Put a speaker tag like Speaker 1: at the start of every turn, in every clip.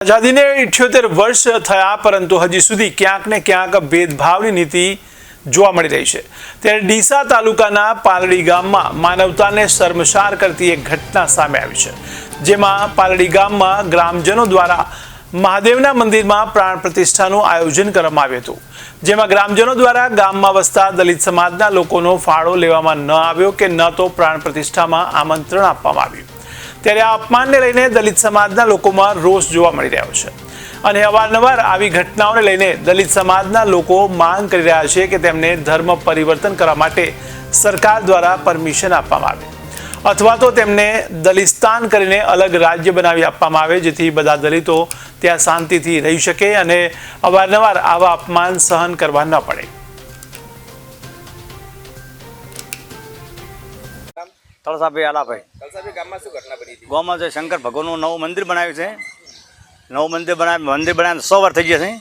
Speaker 1: आजादी ने 78 वर्ष थया परंतु हजी सुधी क्यांक ने क्यांक भेदभावनी नीति જોવા મળી રહી છે। ત્યારે ડીસા તાલુકાના પાલડી ગામમાં માનવતાને શર્મસાર કરતી એક ઘટના સામે આવી છે, જેમાં પાલડી ગામમાં ગ્રામજનો દ્વારા મહાદેવના મંદિરમાં પ્રાણ પ્રતિષ્ઠાનું આયોજન કરવામાં આવ્યું હતું, જેમાં ગ્રામજનો દ્વારા ગામમાં વસતા દલિત સમાજના લોકોનો ફાળો લેવામાં ન આવ્યો કે ન તો પ્રાણ પ્રતિષ્ઠામાં આમંત્રણ આપવામાં આવ્યું। ત્યારે આ અપમાનને લઈને દલિત સમાજના લોકોમાં રોષ જોવા મળી રહ્યો છે અને અવારનવાર આવી ઘટનાઓને લઈને દલિત સમાજના લોકો માંગ કરી રહ્યા છે કે તેમને ધર્મ પરિવર્તન કરવા માટે સરકાર દ્વારા પરમિશન આપવામાં આવે અથવા તો તેમને દલિસ્તાન કરીને અલગ રાજ્ય બનાવી આપવામાં આવે, જેથી બધા દલિતો ત્યાં શાંતિથી રહી શકે અને અવારનવાર આવા અપમાન સહન કરવા ન પડે।
Speaker 2: તળસાભાઈ આલાભાઈ
Speaker 3: ગામમાં શું ઘટના બની હતી?
Speaker 2: ગામમાં જે શંકર ભગવાનનું નવું મંદિર બનાવ્યું છે, નવું મંદિર બનાવીને 100 વર્ષ થઈ ગયા છે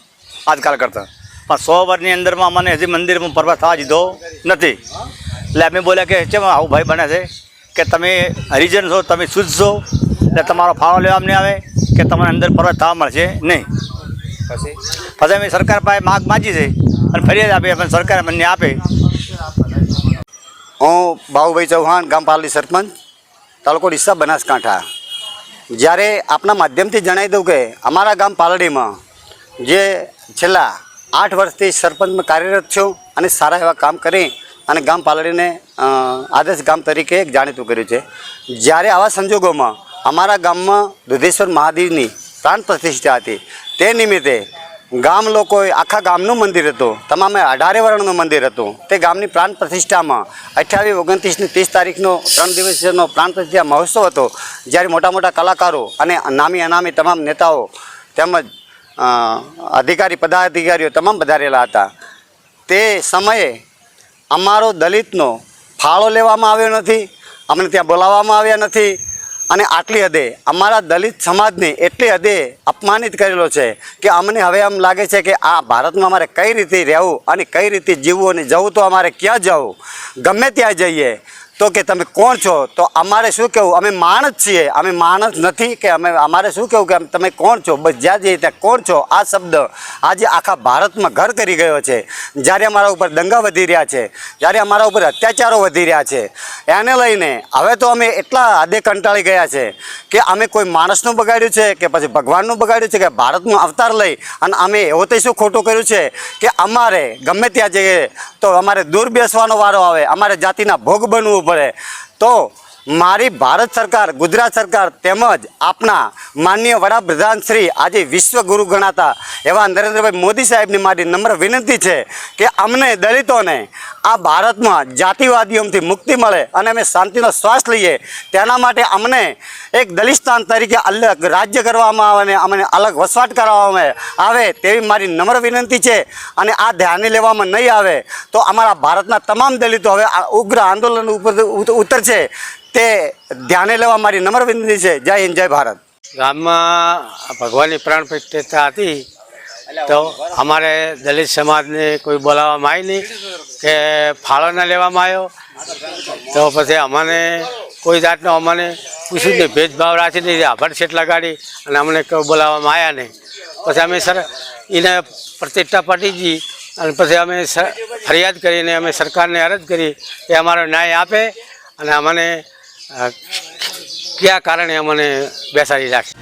Speaker 2: આજકાલ કરતાં, પણ 100 વર્ષની અંદરમાં મને હજી મંદિરમાં પ્રવેશ થવા દીધો નથી। એટલે અમે બોલ્યા કે ચેમ આવું ભાઈ બને છે કે તમે હરિજન છો, તમે શુદ્ધ છો, એટલે તમારો ફાળો લેવામાં નહીં આવે કે તમને અંદર પ્રવેશ થવા મળશે નહીં। પછી અમે સરકાર પાસે માગ માગી છે અને ફરિયાદ આપી પણ સરકાર મને આપે।
Speaker 4: હું બાબુભાઈ ચૌહાણ, ગામ પાલડી સરપંચ, તાલુકો ડીસા, બનાસકાંઠા। જ્યારે આપના માધ્યમથી જણાવી દઉં કે અમારા ગામ પાલડીમાં જે છેલ્લા 8 વર્ષથી સરપંચમાં કાર્યરત છું અને સારા એવા કામ કરી અને ગામ પાલડીને આદર્શ ગામ તરીકે એક જાણીતું કર્યું છે। જ્યારે આવા સંજોગોમાં અમારા ગામમાં દુધેશ્વર મહાદેવની પ્રાણ પ્રતિષ્ઠા હતી, તે નિમિત્તે ગામ લોકોએ આખા ગામનું મંદિર હતું, તમામે 18 વર્ણનું મંદિર હતું, તે ગામની પ્રાણ પ્રતિષ્ઠામાં 28, 29 ને 30 તારીખનો 3 દિવસનો પ્રાણ પ્રતિષ્ઠા મહોત્સવ હતો। જ્યારે મોટા મોટા કલાકારો અને નામી અનામી તમામ નેતાઓ તેમજ અધિકારી પદાધિકારીઓ તમામ પધારેલા હતા। તે સમયે અમારો દલિતનો ફાળો લેવામાં આવ્યો નથી, અમને ત્યાં બોલાવવામાં આવ્યા નથી અને આટલી હદે અમારા દલિત સમાજને એટલી હદે અપમાનિત કરેલો છે કે અમને હવે એમ લાગે છે કે આ ભારતમાં અમારે કઈ રીતે રહેવું અને કઈ રીતે જીવવું અને જવું તો અમારે ક્યાં જવું, ગમે ત્યાં જઈએ તો કે તમે કોણ છો, તો અમારે શું કહેવું, અમે માણસ છીએ, અમે માણસ નથી કે અમારે શું કહેવું કે તમે કોણ છો, બસ જ્યાં જઈએ ત્યાં કોણ છો, આ શબ્દ આજે આખા ભારતમાં ઘર કરી ગયો છે। જ્યારે અમારા ઉપર દંગા વધી રહ્યા છે, જ્યારે અમારા ઉપર અત્યાચારો વધી રહ્યા છે, એને લઈને હવે તો અમે એટલા હદે કંટાળી ગયા છે કે અમે કોઈ માણસનું બગાડ્યું છે કે પછી ભગવાનનું બગાડ્યું છે કે ભારતનું અવતાર લઈ અને અમે એવો તો શું ખોટું કર્યું છે કે અમારે ગમે ત્યાં જઈએ તો અમારે દૂર બેસવાનો વારો આવે, અમારે જાતિના ભોગ બનવું પડે। તો મારી ભારત સરકાર, ગુજરાત સરકાર તેમજ આપણા માનનીય વડાપ્રધાન શ્રી આજે વિશ્વગુરુ ગણાતા એવા નરેન્દ્રભાઈ મોદી સાહેબની મારી નમ્ર વિનંતી છે કે અમને દલિતોને આ ભારતમાં જાતિવાદીઓથી મુક્તિ મળે અને અમે શાંતિનો શ્વાસ લઈએ, તેના માટે અમને એક દલિસ્તાન તરીકે અલગ રાજ્ય કરવામાં આવે અને અમને અલગ વસવાટ કરવામાં આવે તેવી મારી નમ્ર વિનંતી છે। અને આ ધ્યાને લેવામાં નહીં આવે તો અમારા ભારતના તમામ દલિતો હવે ઉગ્ર આંદોલન ઉપર ઉતરશે, તે ધ્યાને લેવા મારી નમ્ર વિનંતી છે। જય હિન્દ, જય ભારત।
Speaker 5: ગામમાં ભગવાનની પ્રાણ પ્રતિષ્ઠા હતી તો અમારે દલિત સમાજને કોઈ બોલાવવામાં આવી નહીં કે ફાળો ન લેવામાં આવ્યો, તો પછી અમને કોઈ જાતનો અમને પૂછ્યું નહીં, ભેદભાવ રાખીને આભડછેટ લગાડી અને અમને કોઈ બોલાવવામાં આવ્યા નહીં। પછી અમે એને પ્રતિષ્ઠા પટી ગઈ અને પછી અમે ફરિયાદ કરીને અમે સરકારને અરજ કરી કે અમારો ન્યાય આપે અને અમને કયા કારણે અમને બેસાડી રાખે।